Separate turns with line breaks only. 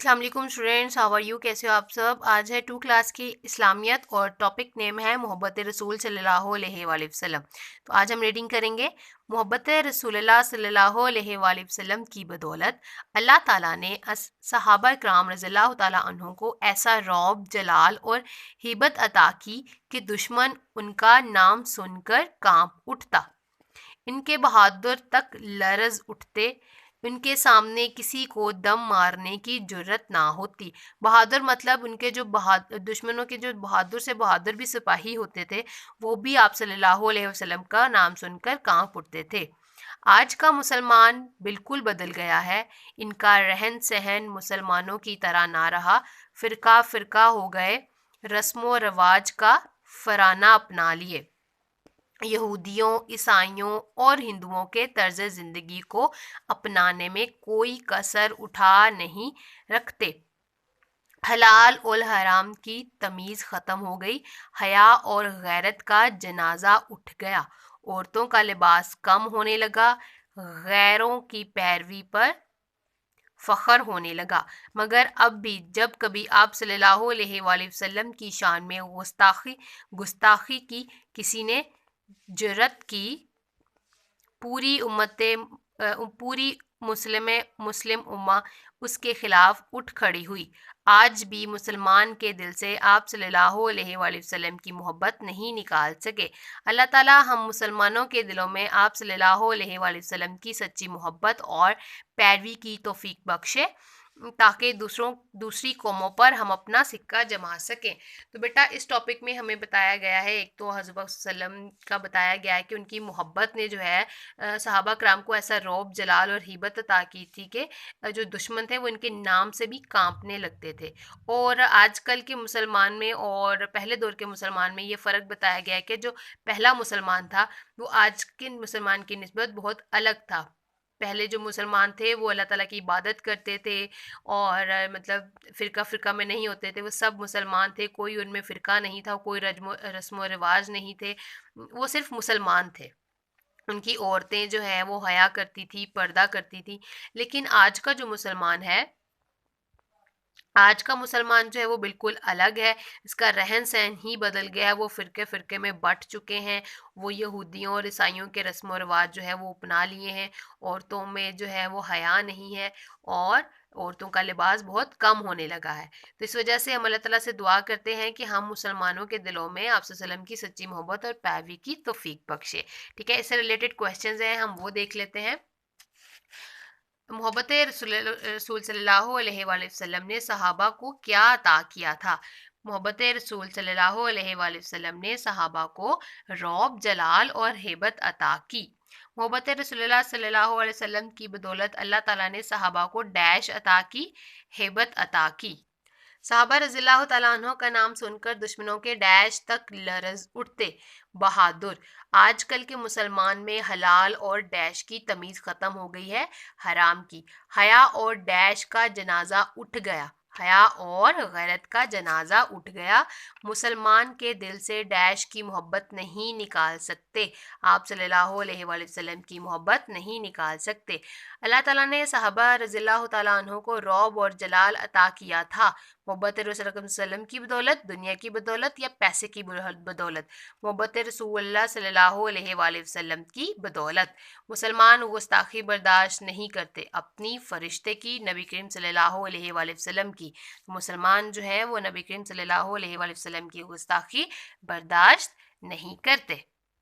अस्सलाम वालेकुम students, how are you? कैसे हो आप सब? आज है 2 क्लास की इस्लामियत और टॉपिक नेम है मोहब्बत रसूल सल्लल्लाहु अलैहि वसल्लम। तो आज हम रीडिंग करेंगे। मोहब्बत रसूलुल्लाह सल्लल्लाहु अलैहि वसल्लम की बदौलत अल्लाह ताला ने सहाबा इकराम रज़ियल्लाहु ताला अन्हुम को ऐसा रौब, जलाल और हिबत अता की कि दुश्मन उनका नाम सुनकर कांप उठता, इनके बहादुर तक लरज उठते, उनके सामने किसी को दम मारने की जुर्रत ना होती। बहादुर मतलब उनके जो दुश्मनों के जो बहादुर से बहादुर भी सिपाही होते थे, वो भी आप सल्लल्लाहु अलैहि वसल्लम का नाम सुनकर कांप उठते थे। आज का मुसलमान बिल्कुल बदल गया है। इनका रहन सहन मुसलमानों की तरह ना रहा। फिरका फिरका हो गए, रस्मो रवाज का फराना अपना लिए, यहूदियों, ईसाइयों और हिंदुओं के तर्ज ज़िंदगी को अपनाने में कोई कसर उठा नहीं रखते। हलाल और हराम की तमीज़ ख़त्म हो गई, हया और गैरत का जनाजा उठ गया, औरतों का लिबास कम होने लगा, गैरों की पैरवी पर फ़ख्र होने लगा। मगर अब भी जब कभी आप सल्लल्लाहु अलैहि वसल्लम की शान में गुस्ताखी की किसी ने जुर्रत की, पूरी मुस्लिम उम्मा उसके खिलाफ उठ खड़ी हुई। आज भी मुसलमान के दिल से आप सल्लल्लाहु अलैहि वसल्लम की मोहब्बत नहीं निकाल सके। अल्लाह ताला हम मुसलमानों के दिलों में आप सल्लल्लाहु अलैहि वसल्लम की सच्ची मोहब्बत और पैरवी की तौफीक बख्शे, ताकि दूसरी कौमों पर हम अपना सिक्का जमा सकें। तो बेटा इस टॉपिक में हमें बताया गया है, एक तो हज़रत सल्लम का बताया गया है कि उनकी मोहब्बत ने जो है सहाबा कराम को ऐसा रौब, जलाल और हिबत अता की थी कि जो दुश्मन थे वो इनके नाम से भी कांपने लगते थे। और आजकल के मुसलमान में और पहले दौर के मुसलमान में ये फ़र्क बताया गया है कि जो पहला मुसलमान था वो आज के मुसलमान की निस्बत बहुत अलग था। पहले जो मुसलमान थे वो अल्लाह ताला की इबादत करते थे और मतलब फ़िरका में नहीं होते थे, वो सब मुसलमान थे, कोई उनमें फ़िरका नहीं था, कोई रस्म रिवाज नहीं थे, वो सिर्फ मुसलमान थे। उनकी औरतें जो हैं वो हया करती थी, पर्दा करती थी। लेकिन आज का मुसलमान जो है वो बिल्कुल अलग है। इसका रहन सहन ही बदल गया है। वो फ़िरके फ़िरके में बँट चुके हैं। वो यहूदियों और ईसाइयों के रस्म व रिवाज जो है वो अपना लिए हैं। औरतों में जो है वो हया नहीं है और औरतों का लिबास बहुत कम होने लगा है। तो इस वजह से हम अल्लाह ताला से दुआ करते हैं कि हम मुसलमानों के दिलों में आप सल्लम की सच्ची मोहब्बत और पैरवी की तौफीक बख्शे। ठीक है, इससे रिलेटेड क्वेश्चंस हैं, हम वो देख लेते हैं। मोहब्बत रसूल सल्लल्लाहु अलैहि वसल्लम ने सहाबा को क्या अता किया था? मोहब्बत रसूल सल्लल्लाहु अलैहि वसल्लम ने सहाबा को रौब, जलाल और हेबत अता की। मोहब्बत रसूलुल्लाह सल्लल्लाहु अलैहि वसल्लम की बदौलत अल्लाह ताला ने सहाबा को डैश अता की, हेबत अता की। साहबा रज़ियल्लाहु ताला अन्हों का नाम सुनकर दुश्मनों के डैश तक लरज उठते। बहादुर। आजकल के मुसलमान में हलाल और डैश की तमीज़ ख़त्म हो गई है, हराम की। हया और डैश का जनाजा उठ गया, हया और गैरत का जनाजा उठ गया। मुसलमान के दिल से डैश की मोहब्बत नहीं निकाल सकते, आप सल्लल्लाहु अलैहि वसल्लम की मोहब्बत नहीं निकाल सकते। अल्लाह ताला ने सहाबा रज़ियल्लाहु ताला अन्हों को रौब और जलाल अता किया था। मोहब्बत रसूल सल्लम की बदौलत, दुनिया की बदौलत या पैसे की बदौलत? मोहब्बत रसूल सल्लल्लाहु अलैहि वसल्लम की बदौलत। मुसलमान गुस्ताखी बर्दाश्त नहीं करते, अपनी फ़रिश्ते की, नबी करीम सल्लल्लाहु अलैहि वसल्लम की। मुसलमान जो है वो नबी करीम सल्लल्लाहु अलैहि वसल्लम की गुस्ताखी बर्दाश्त नहीं करते।